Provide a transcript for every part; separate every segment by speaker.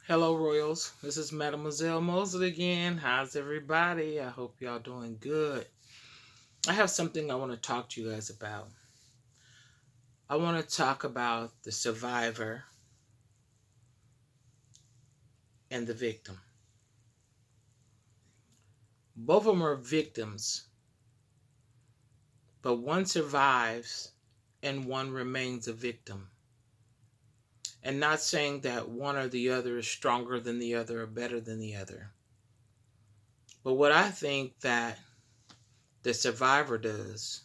Speaker 1: Hello, Royals. This is Mademoiselle Mosley again. How's everybody? I hope y'all doing good. I have something I want to talk to you guys about. I want to talk about the survivor and the victim. Both of them are victims, but one survives and one remains a victim. And not saying that one or the other is stronger than the other or better than the other. But what I think that the survivor does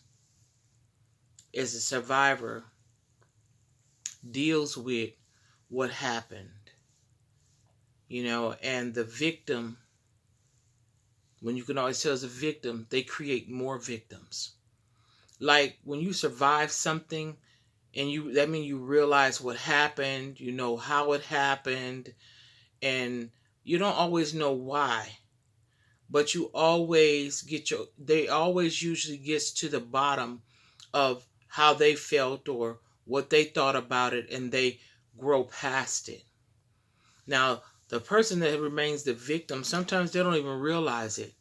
Speaker 1: is the survivor deals with what happened, and the victim, when you can always tell as a victim, they create more victims. Like when you survive something and that means you realize what happened, you know how it happened, and you don't always know why, but you always they always usually gets to the bottom of how they felt or what they thought about it, and they grow past it. Now, the person that remains the victim, sometimes they don't even realize it.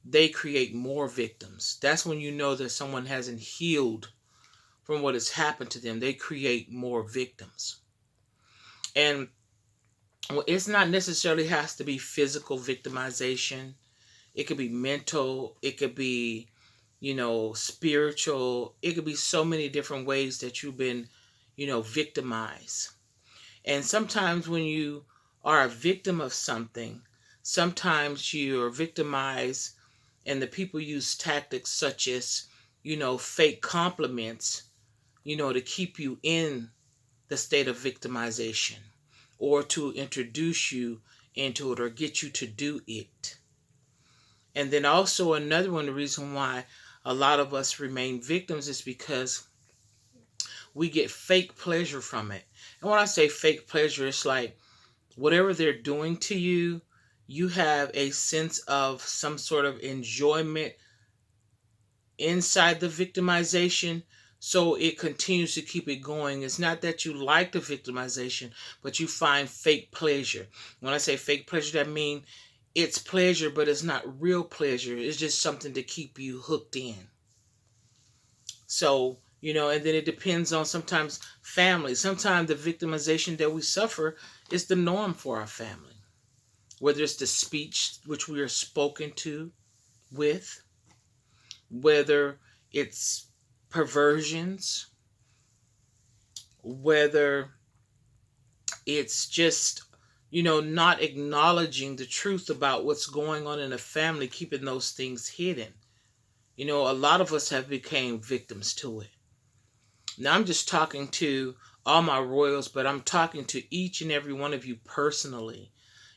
Speaker 1: They create more victims. That's when you know that someone hasn't healed from what has happened to them. They create more victims. And it's not necessarily has to be physical victimization. It could be mental. It could be, spiritual. It could be so many different ways that you've been, victimized. And sometimes when you are a victim of something, sometimes you're victimized and the people use tactics such as, fake compliments, to keep you in the state of victimization or to introduce you into it or get you to do it. And then also another one, the reason why a lot of us remain victims is because we get fake pleasure from it. And when I say fake pleasure, it's like whatever they're doing to you, you have a sense of some sort of enjoyment inside the victimization. So it continues to keep it going. It's not that you like the victimization, but you find fake pleasure. When I say fake pleasure, that means it's pleasure, but it's not real pleasure. It's just something to keep you hooked in. So, and then it depends on sometimes family. Sometimes the victimization that we suffer is the norm for our family. Whether it's the speech which we are spoken to with, whether it's perversions, whether it's just, not acknowledging the truth about what's going on in a family, keeping those things hidden. A lot of us have become victims to it. Now, I'm just talking to all my royals, but I'm talking to each and every one of you personally.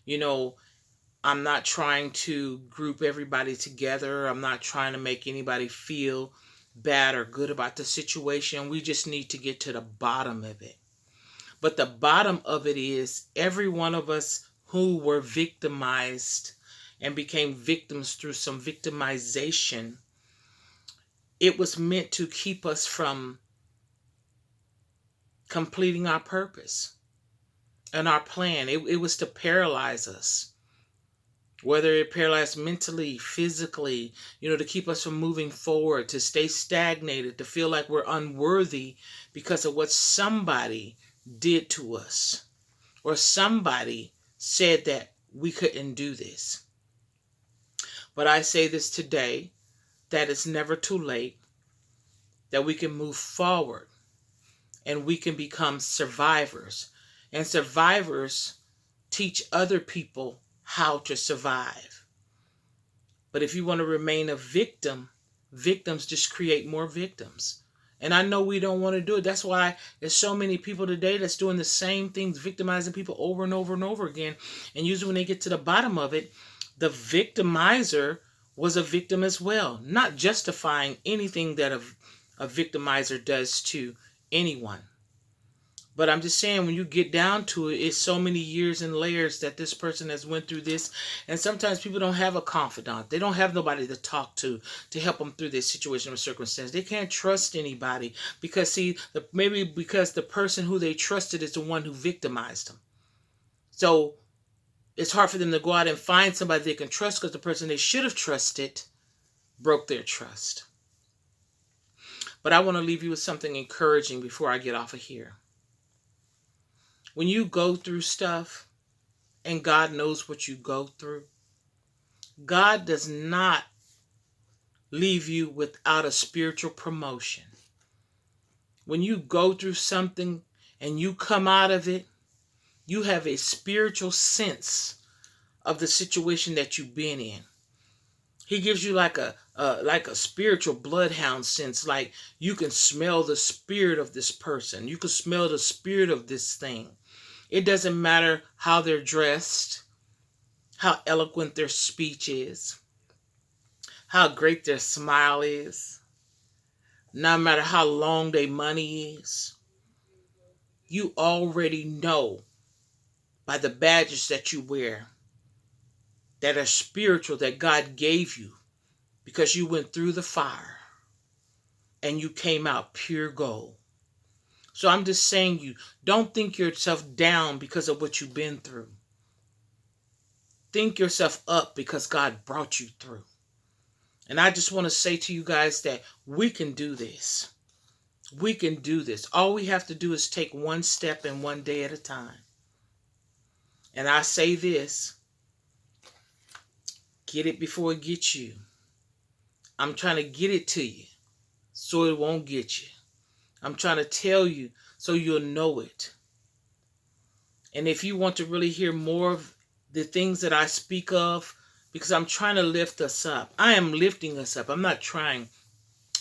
Speaker 1: You know, I'm not trying to group everybody together. I'm not trying to make anybody feel bad or good about the situation. We just need to get to the bottom of it. But the bottom of it is every one of us who were victimized and became victims through some victimization, it was meant to keep us from completing our purpose and our plan. It was to paralyze us, whether it paralyzed mentally, physically, to keep us from moving forward, to stay stagnated, to feel like we're unworthy because of what somebody did to us or somebody said that we couldn't do this. But I say this today, that it's never too late, that we can move forward and we can become survivors. And survivors teach other people how to survive. But if you want to remain a victim, victims just create more victims. And I know we don't want to do it. That's why there's so many people today that's doing the same things, victimizing people over and over and over again. And usually when they get to the bottom of it, the victimizer was a victim as well, not justifying anything that a victimizer does to anyone. But I'm just saying, when you get down to it, it's so many years and layers that this person has went through this. And sometimes people don't have a confidant. They don't have nobody to talk to help them through this situation or circumstance. They can't trust anybody because, see, maybe because the person who they trusted is the one who victimized them. So It's hard for them to go out and find somebody they can trust because the person they should have trusted broke their trust. But I want to leave you with something encouraging before I get off of here. When you go through stuff and God knows what you go through, God does not leave you without a spiritual promotion. When you go through something and you come out of it, you have a spiritual sense of the situation that you've been in. He gives you like a spiritual bloodhound sense, like you can smell the spirit of this person. You can smell the spirit of this thing. It doesn't matter how they're dressed, how eloquent their speech is, how great their smile is, no matter how long their money is. You already know by the badges that you wear that are spiritual, that God gave you because you went through the fire and you came out pure gold. So I'm just saying, you don't think yourself down because of what you've been through. Think yourself up because God brought you through. And I just want to say to you guys that we can do this. We can do this. All we have to do is take one step and one day at a time. And I say this, get it before it gets you. I'm trying to get it to you so it won't get you. I'm trying to tell you so you'll know it. And if you want to really hear more of the things that I speak of, because I'm trying to lift us up. I am lifting us up. I'm not trying.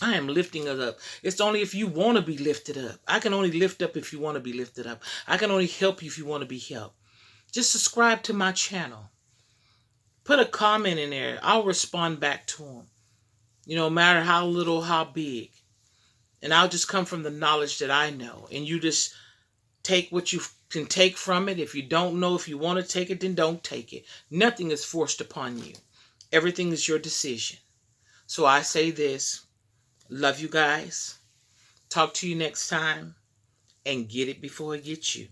Speaker 1: I am lifting us up. It's only if you want to be lifted up. I can only lift up if you want to be lifted up. I can only help you if you want to be helped. Just subscribe to my channel. Put a comment in there. I'll respond back to them. No matter how little, how big. And I'll just come from the knowledge that I know. And you just take what you can take from it. If you don't know, if you want to take it, then don't take it. Nothing is forced upon you. Everything is your decision. So I say this. Love you guys. Talk to you next time. And get it before it gets you.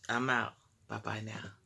Speaker 1: I'm out. Bye-bye now.